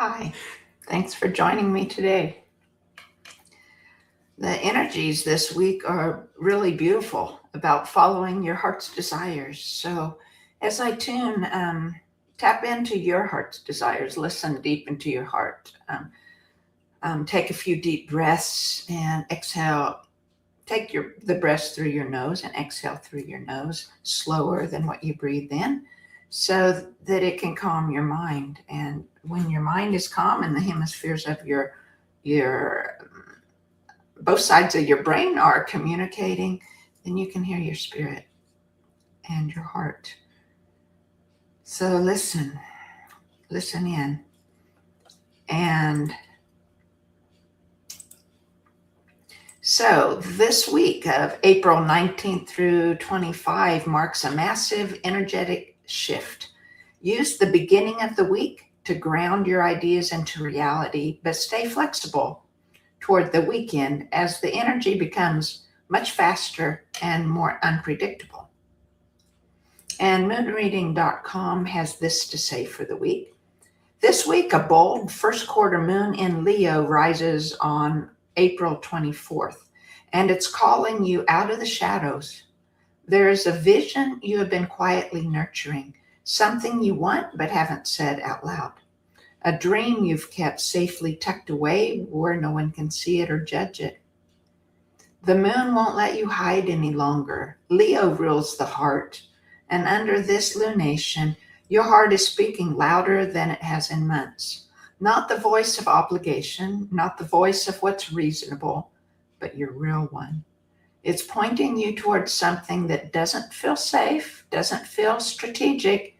Hi, thanks for joining me today. The energies this week are really beautiful about following your heart's desires. So, as I tune, tap into your heart's desires, listen deep into your heart. Take a few deep breaths and exhale. Take the breaths through your nose and exhale through your nose slower than what you breathe in so that it can calm your mind. And when your mind is calm and the hemispheres of your both sides of your brain are communicating, then you can hear your spirit and your heart. So listen in. And so this week of April 19th through 25 marks a massive energetic shift. Use the beginning of the week to ground your ideas into reality, but stay flexible toward the weekend as the energy becomes much faster and more unpredictable. And moonreading.com has this to say for the week. This week, a bold first quarter moon in Leo rises on April 24th, and it's calling you out of the shadows. There is a vision you have been quietly nurturing, something you want but haven't said out loud. A dream you've kept safely tucked away where no one can see it or judge it. The moon won't let you hide any longer. Leo rules the heart, and under this lunation, your heart is speaking louder than it has in months. Not the voice of obligation, not the voice of what's reasonable, but your real one. It's pointing you towards something that doesn't feel safe, doesn't feel strategic,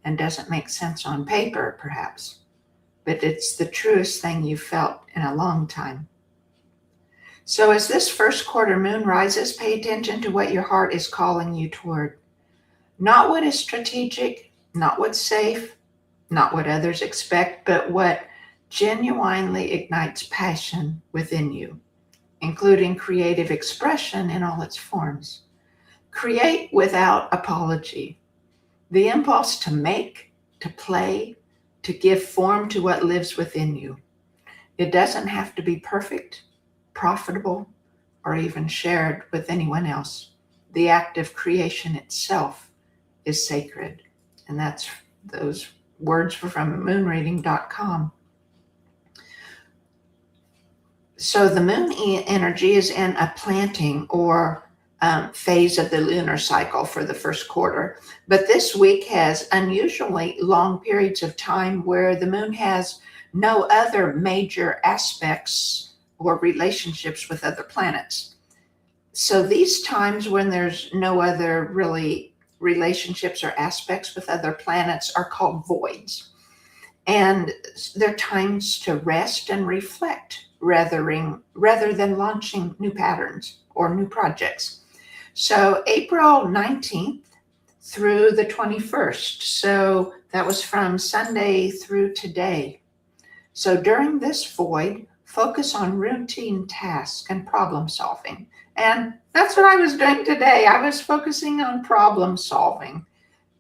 and doesn't make sense on paper, perhaps. But it's the truest thing you've felt in a long time. So as this first quarter moon rises, pay attention to what your heart is calling you toward. Not what is strategic, not what's safe, not what others expect, but what genuinely ignites passion within you, including creative expression in all its forms. Create without apology. The impulse to make, to play, to give form to what lives within you. It doesn't have to be perfect, profitable, or even shared with anyone else. The act of creation itself is sacred. And those words were from moonreading.com. So the moon energy is in a planting or phase of the lunar cycle for the first quarter. But this week has unusually long periods of time where the moon has no other major aspects or relationships with other planets. So these times when there's no other really relationships or aspects with other planets are called voids. And they're times to rest and reflect rather than launching new patterns or new projects. So April 19th through the 21st. So that was from Sunday through today. So during this void, focus on routine tasks and problem solving. And that's what I was doing today. I was focusing on problem solving.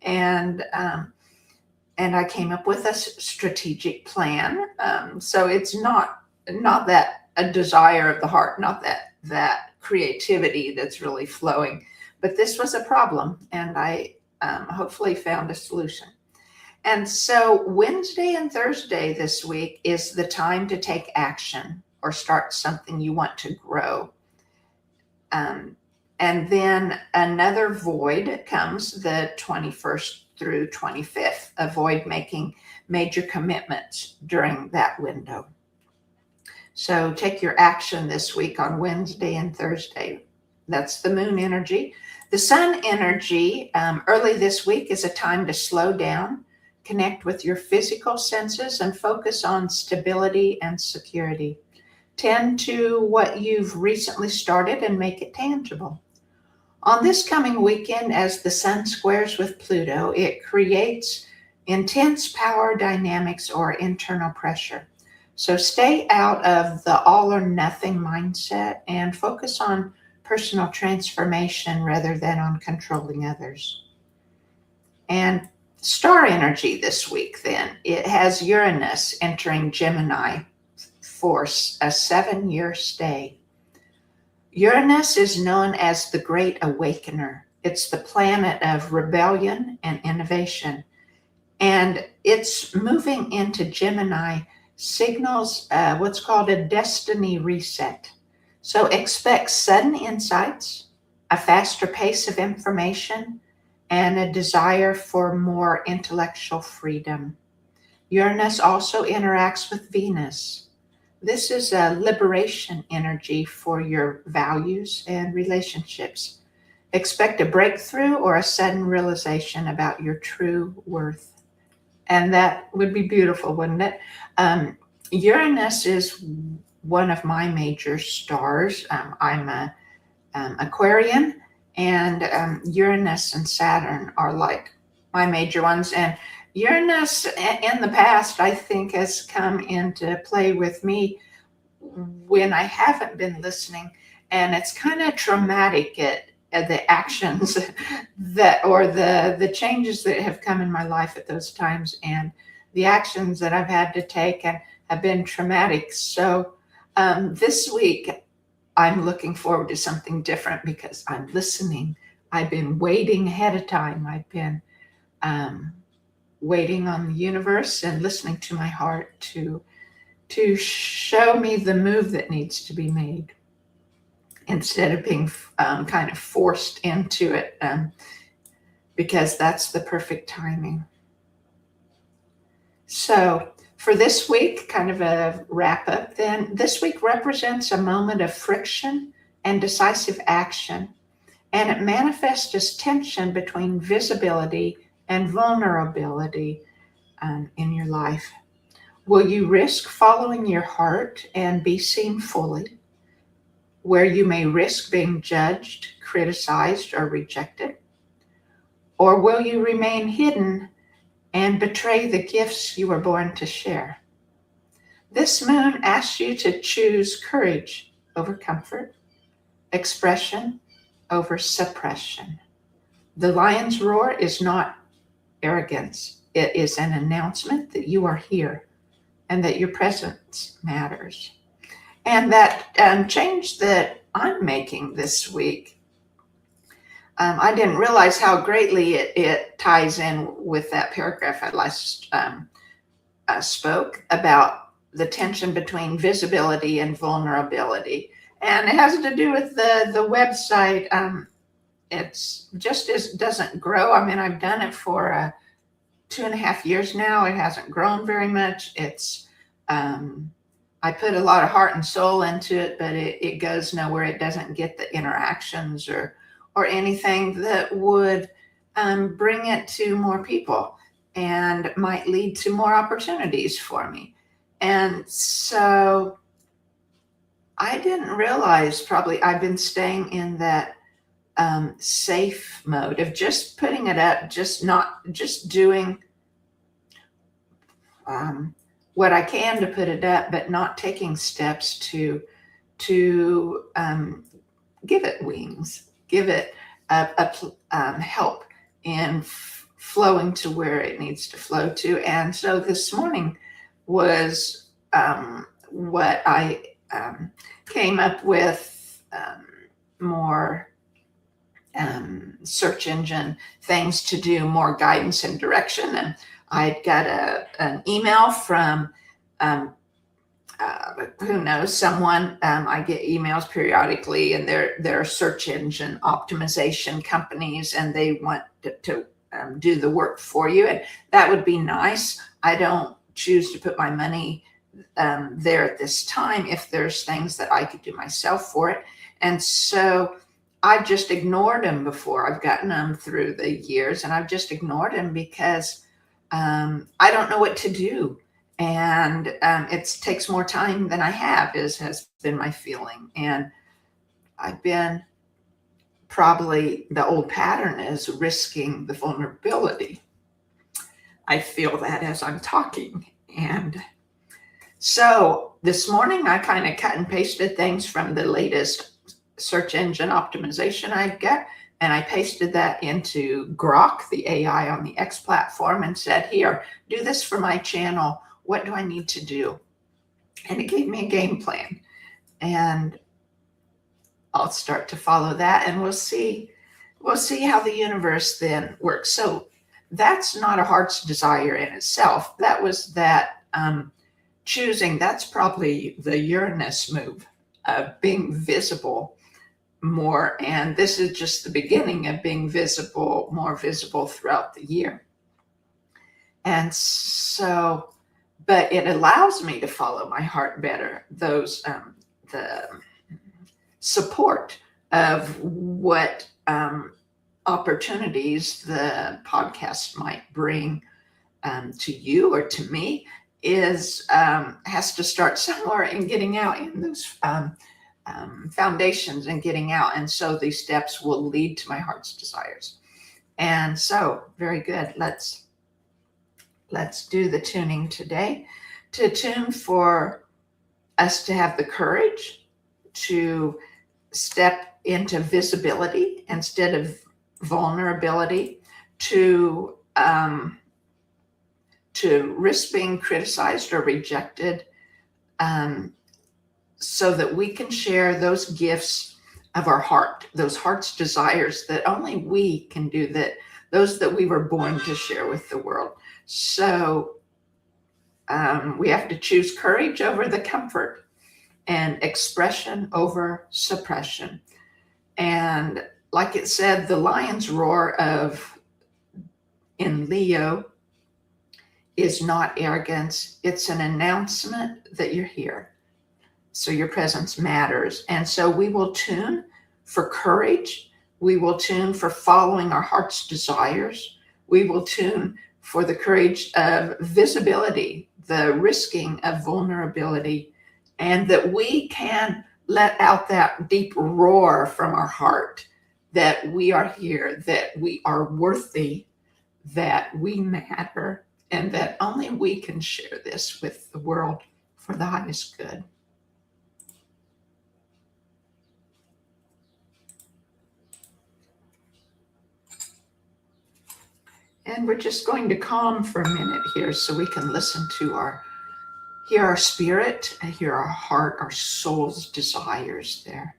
And I came up with a strategic plan. So it's not that a desire of the heart, not that creativity that's really flowing, but this was a problem, and I hopefully found a solution. And so Wednesday and Thursday this week is the time to take action or start something you want to grow. And then another void comes the 21st through 25th, avoid making major commitments during that window. So take your action this week on Wednesday and Thursday. That's the moon energy. The sun energy early this week is a time to slow down, connect with your physical senses, and focus on stability and security. Tend to what you've recently started and make it tangible. On this coming weekend, as the sun squares with Pluto, it creates intense power dynamics or internal pressure. So stay out of the all or nothing mindset and focus on personal transformation rather than on controlling others. And Star energy this week, then, it has Uranus entering Gemini for a 7-year stay. Uranus is known as the Great Awakener. It's the planet of rebellion and innovation. And it's moving into Gemini signals what's called a destiny reset. So expect sudden insights, a faster pace of information, and a desire for more intellectual freedom. Uranus also interacts with Venus. This is a liberation energy for your values and relationships. Expect a breakthrough or a sudden realization about your true worth. And that would be beautiful, wouldn't it? Uranus is one of my major stars. I'm a Aquarian, and Uranus and Saturn are like my major ones. And Uranus in the past, I think, has come into play with me when I haven't been listening, and it's kind of traumatic at the actions that, or the changes that have come in my life at those times, and the actions that I've had to take and have been traumatic. So this week I'm looking forward to something different because I'm listening. I've been waiting ahead of time. I've been waiting on the universe and listening to my heart to show me the move that needs to be made instead of being kind of forced into it, because that's the perfect timing. So for this week, kind of a wrap up then, this week represents a moment of friction and decisive action, and it manifests as tension between visibility and vulnerability in your life. Will you risk following your heart and be seen fully, where you may risk being judged, criticized, or rejected? Or will you remain hidden and betray the gifts you were born to share? This moon asks you to choose courage over comfort, expression over suppression. The lion's roar is not arrogance. It is an announcement that you are here and that your presence matters. And that change that I'm making this week, I didn't realize how greatly it ties in with that paragraph I last spoke about the tension between visibility and vulnerability. And it has to do with the website. It's just doesn't grow. I mean, I've done it for 2.5 years now. It hasn't grown very much. It's I put a lot of heart and soul into it, but it goes nowhere. It doesn't get the interactions or anything that would bring it to more people and might lead to more opportunities for me. And so I didn't realize, probably I've been staying in that safe mode of just putting it up, just doing what I can to put it up, but not taking steps to give it wings, give it help in flowing to where it needs to flow to. And so this morning was what I came up with, more search engine things to do, more guidance and direction. And I got an email from who knows, someone. I get emails periodically, and they're search engine optimization companies, and they want to do the work for you, and that would be nice. I don't choose to put my money there at this time if there's things that I could do myself for it. And so I've just ignored them before. I've gotten them through the years, and I've just ignored them because I don't know what to do. And it takes more time than I have, has been my feeling. And I've been, probably the old pattern is risking the vulnerability. I feel that as I'm talking. And so this morning I kind of cut and pasted things from the latest search engine optimization I've got And I pasted that into Grok, the AI on the X platform, and said, here, do this for my channel. What do I need to do? And it gave me a game plan. And I'll start to follow that, and we'll see how the universe then works. So that's not a heart's desire in itself. That was that choosing. That's probably the Uranus move of being visible more. And this is just the beginning of being visible, more visible throughout the year. And so, but it allows me to follow my heart better. Those, the support of what opportunities the podcast might bring to you or to me is has to start somewhere in getting out in those foundations and getting out. And so these steps will lead to my heart's desires. And so, very good. Let's do the tuning today. To tune for us to have the courage to step into visibility instead of vulnerability, to risk being criticized or rejected, so that we can share those gifts of our heart, those heart's desires that only we can do, that those that we were born to share with the world. So we have to choose courage over the comfort and expression over suppression. And like it said, the lion's roar in Leo is not arrogance. It's an announcement that you're here. So your presence matters. And so we will tune for courage. We will tune for following our heart's desires. We will tune for the courage of visibility, the risking of vulnerability, and that we can let out that deep roar from our heart that we are here, that we are worthy, that we matter, and that only we can share this with the world for the highest good. And we're just going to calm for a minute here so we can listen to hear our spirit, hear our heart, our soul's desires there.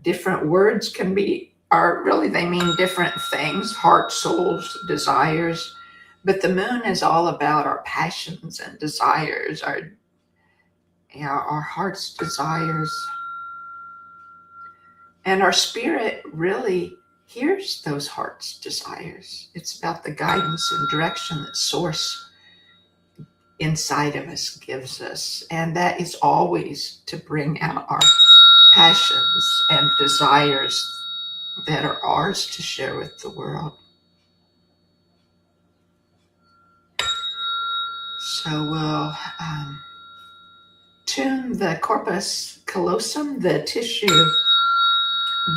Different words they mean different things, heart, souls, desires. But the moon is all about our passions and desires, our heart's desires. And our spirit really hears those heart's desires. It's about the guidance and direction that Source inside of us gives us. And that is always to bring out our passions and desires that are ours to share with the world. So we'll tune the corpus callosum, the tissue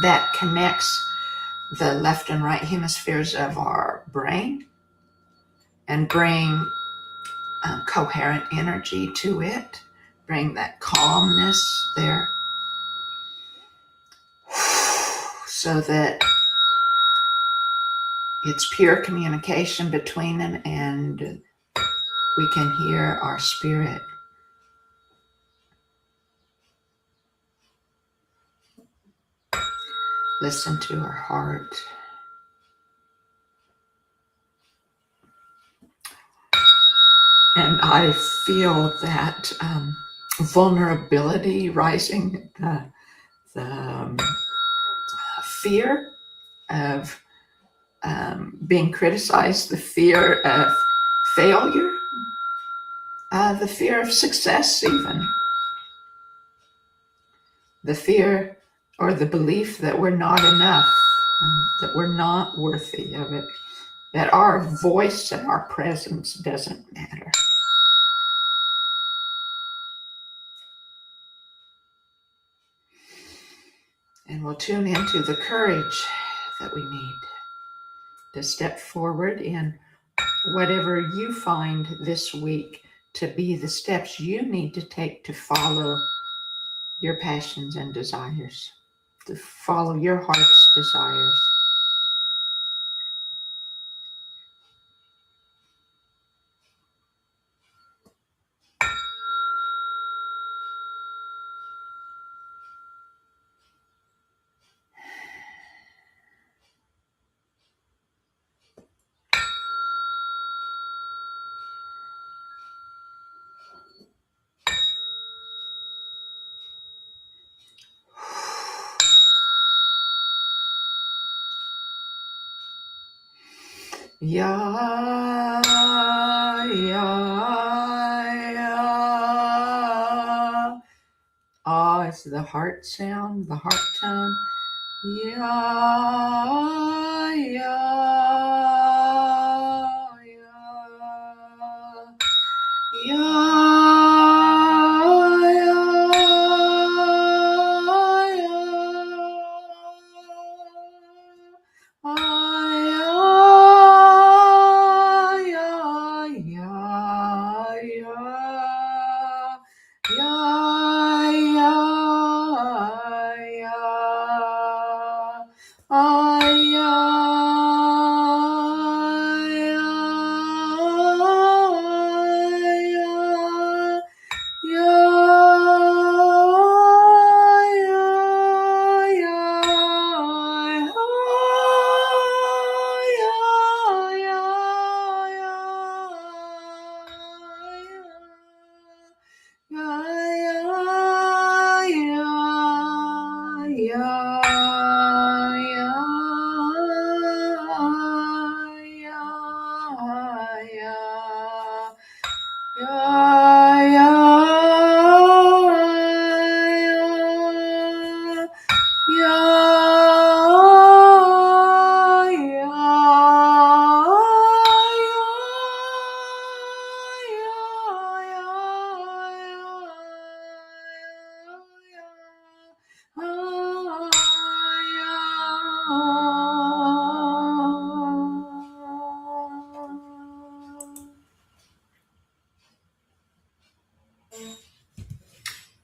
that connects the left and right hemispheres of our brain, and bring coherent energy to it, bring that calmness there, so that it's pure communication between them and we can hear our spirit. Listen to our heart. And I feel that vulnerability rising, the fear of being criticized, the fear of failure, the fear of success even, the fear or the belief that we're not enough, that we're not worthy of it, that our voice and our presence doesn't matter. And we'll tune into the courage that we need to step forward in whatever you find this week to be the steps you need to take to follow your passions and desires. to follow your heart's desires. Ya, ya, ya. Ah is the heart sound, the heart tone. Ya, ya, ya. Ya,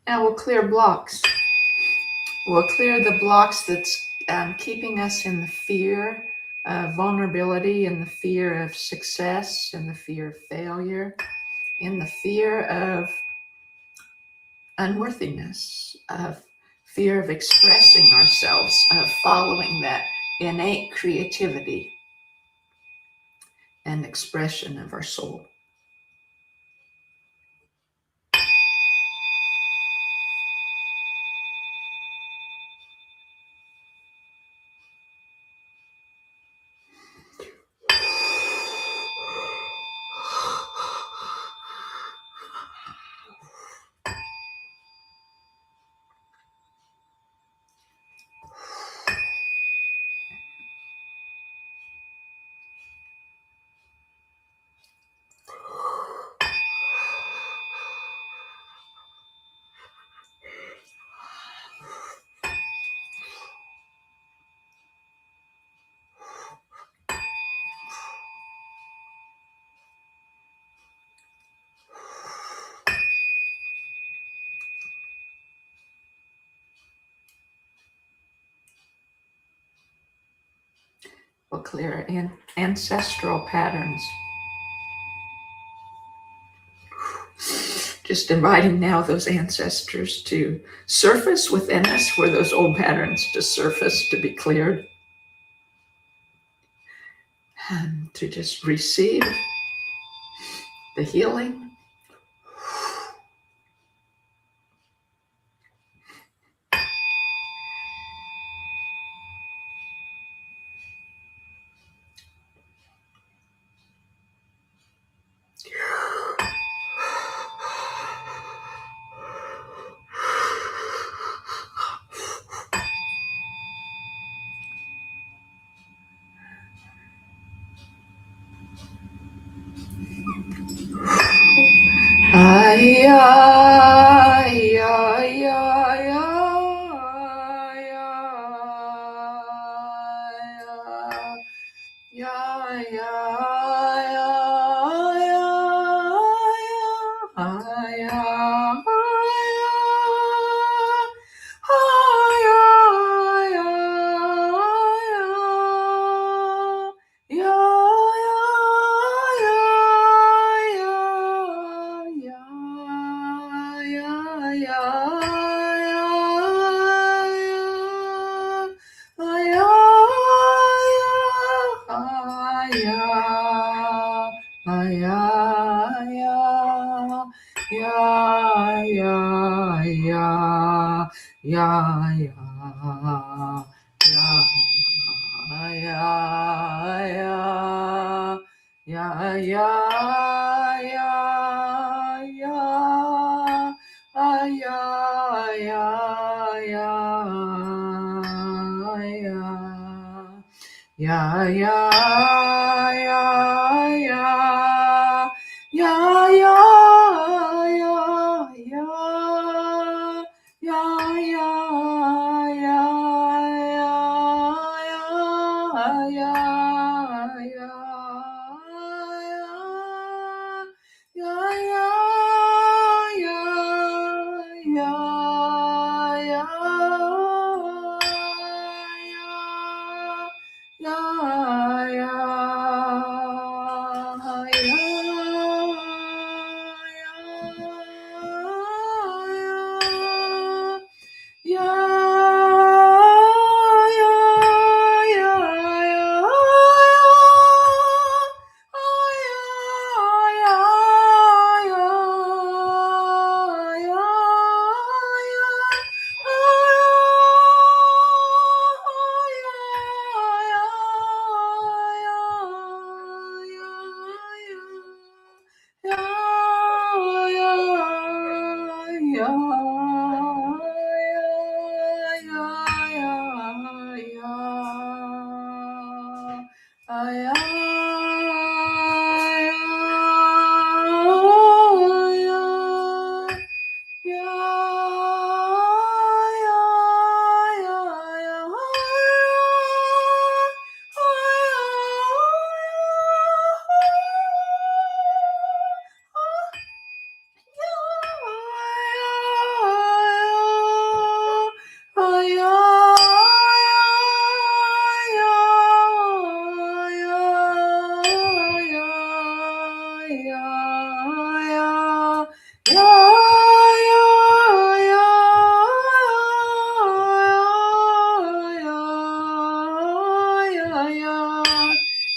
Now we'll clear blocks. We'll clear the blocks that's keeping us in the fear of vulnerability, in the fear of success, in the fear of failure, in the fear of unworthiness, of fear of expressing ourselves, of following that innate creativity and expression of our soul. We'll clear ancestral patterns. Just inviting now those ancestors to surface within us, for those old patterns to surface, to be cleared, and to just receive the healing. Ay, ay, ay, ay,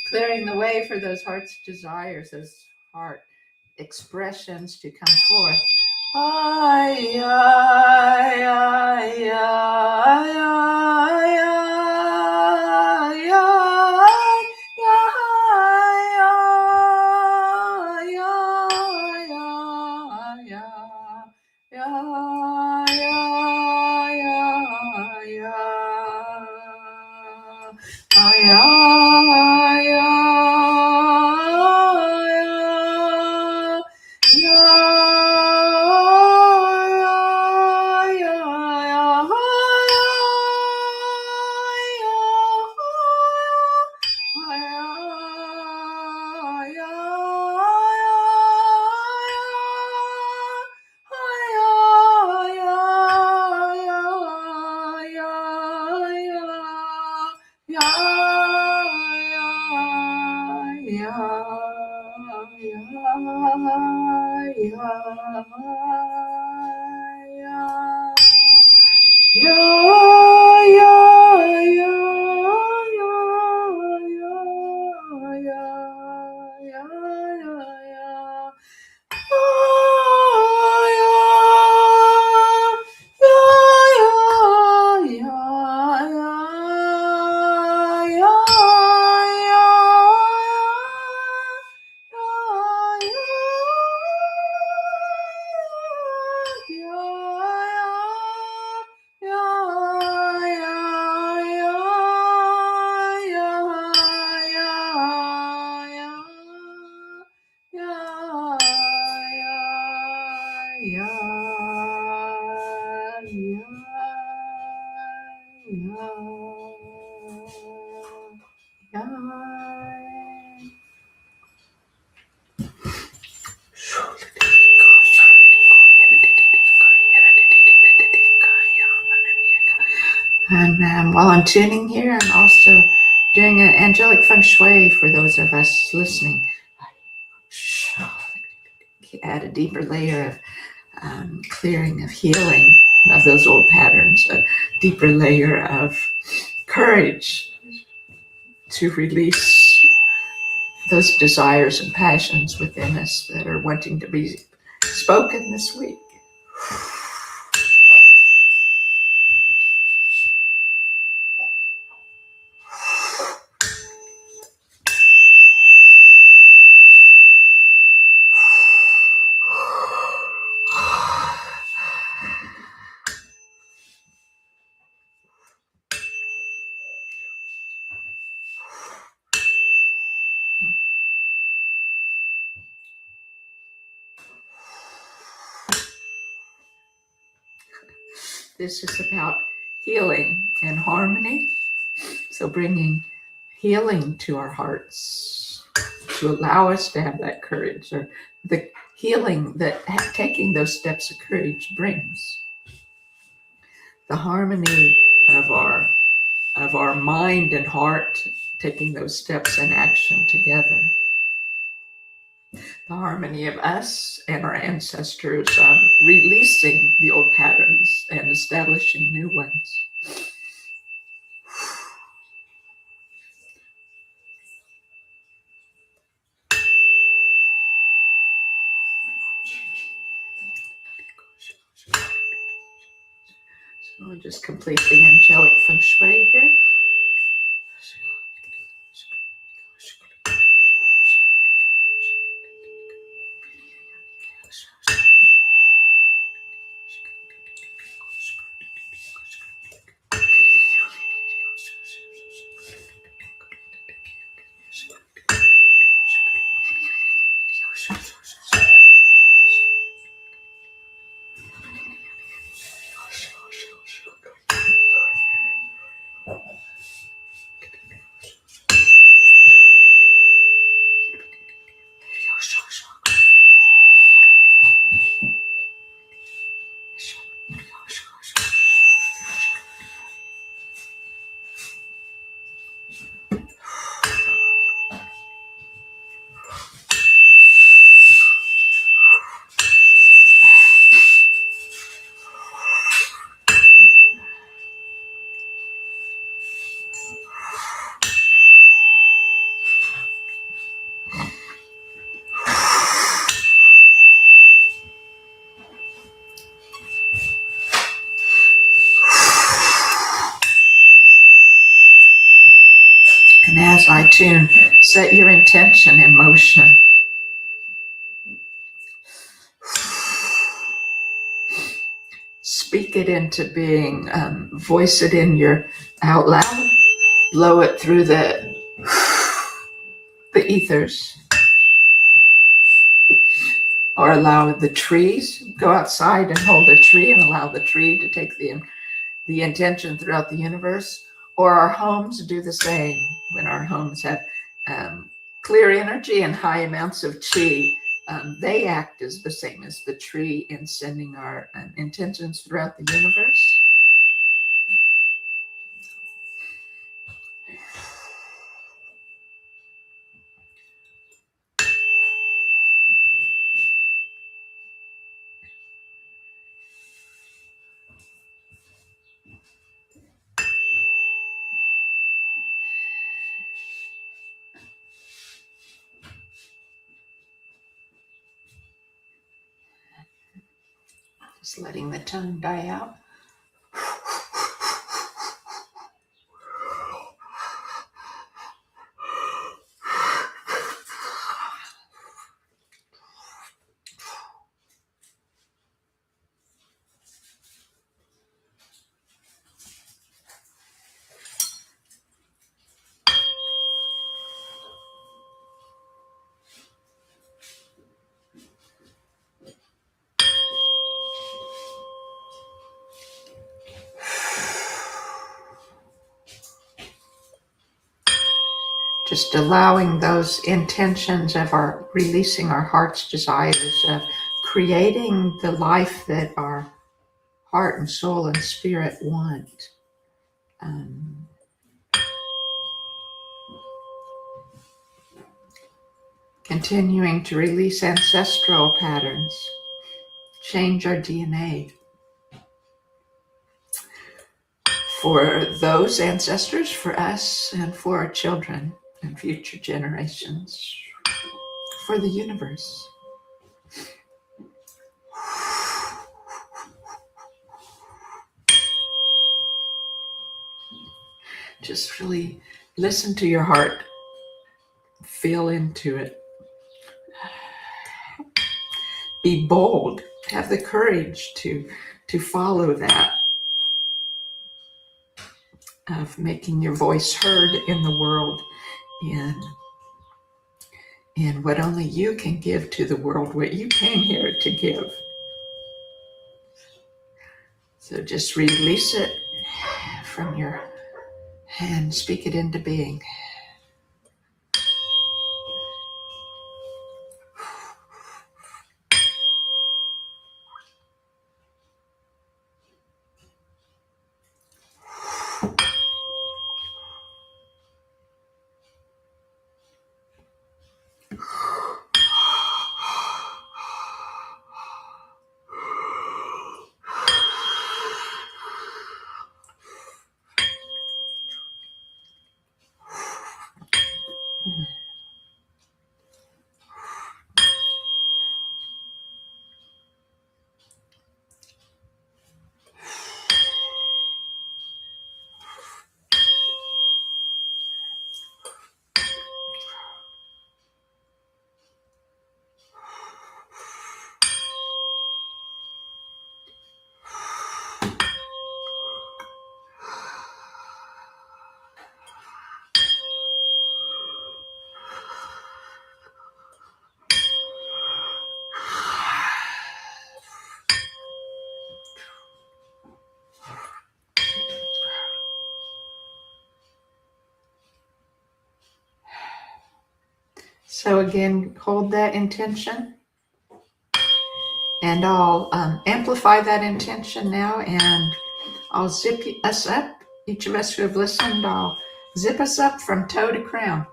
Clearing the way for those heart's desires, those heart expressions to come forth. And while I'm tuning here, I'm also doing an angelic feng shui for those of us listening. Add a deeper layer of clearing, of healing of those old patterns, a deeper layer of courage to release those desires and passions within us that are wanting to be spoken this week. This is about healing and harmony. So bringing healing to our hearts to allow us to have that courage, or the healing that taking those steps of courage brings. The harmony of our mind and heart taking those steps in action together. The harmony of us and our ancestors releasing the old patterns and establishing new ones. So we'll just complete the angelic feng shui here. And as I tune, set your intention in motion. Speak it into being, voice it in your out loud, blow it through the ethers, or allow the trees, go outside and hold a tree and allow the tree to take the intention throughout the universe, or our homes do the same. When our homes have clear energy and high amounts of chi, they act as the same as the tree in sending our intentions throughout the universe. Just letting the tongue die out. Just allowing those intentions of our releasing our heart's desires, of creating the life that our heart and soul and spirit want. Continuing to release ancestral patterns, change our DNA. For those ancestors, for us, and for our children and future generations, for the universe. Just really listen to your heart. Feel into it. Be bold. Have the courage to follow that, of making your voice heard in the world, in what only you can give to the world, what you came here to give. So just release it from your hand, speak it into being. So again, hold that intention, and I'll amplify that intention now, and I'll zip us up. Each of us who have listened, I'll zip us up from toe to crown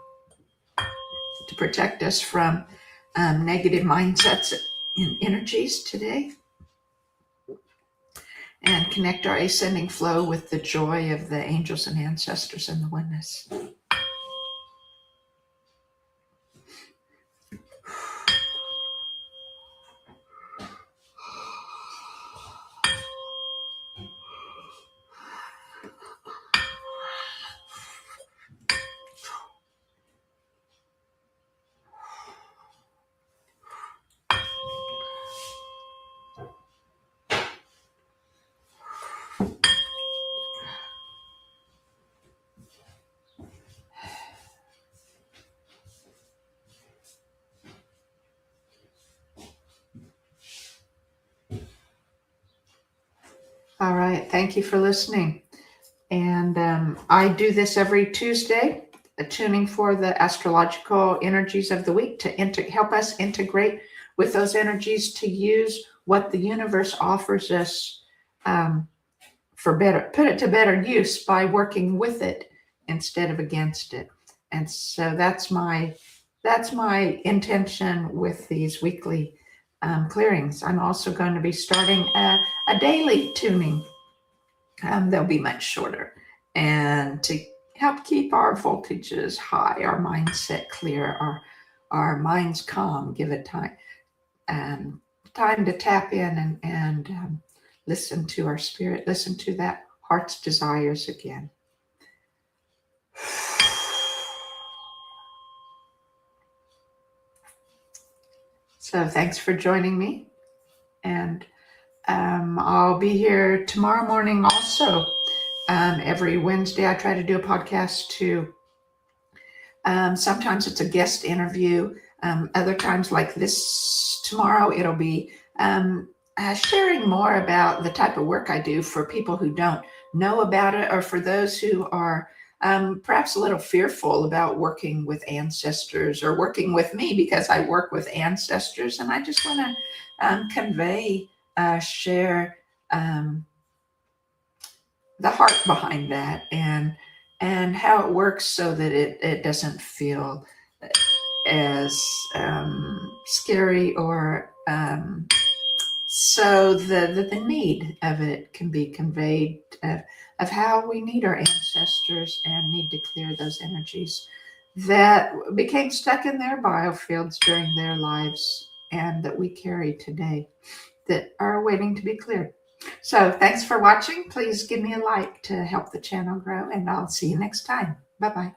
to protect us from negative mindsets and energies today, and connect our ascending flow with the joy of the angels and ancestors and the oneness. All right, thank you for listening. And I do this every Tuesday, tuning for the astrological energies of the week to help us integrate with those energies, to use what the universe offers us for better, put it to better use by working with it instead of against it. And so that's my intention with these weekly clearings. I'm also going to be starting a daily tuning. They'll be much shorter, and to help keep our voltages high, our mindset clear, our minds calm, give it time to tap in and listen to our spirit, listen to that heart's desires again. So thanks for joining me, and I'll be here tomorrow morning also. Every Wednesday I try to do a podcast too. Sometimes it's a guest interview. Other times, like this tomorrow, it'll be sharing more about the type of work I do for people who don't know about it, or for those who are perhaps a little fearful about working with ancestors or working with me, because I work with ancestors, and I just want to convey, share the heart behind that, and how it works, so that it doesn't feel as scary, or so the need of it can be conveyed, of how we need our ancestors and need to clear those energies that became stuck in their biofields during their lives and that we carry today that are waiting to be cleared. So thanks for watching. Please give me a like to help the channel grow, and I'll see you next time. Bye-bye.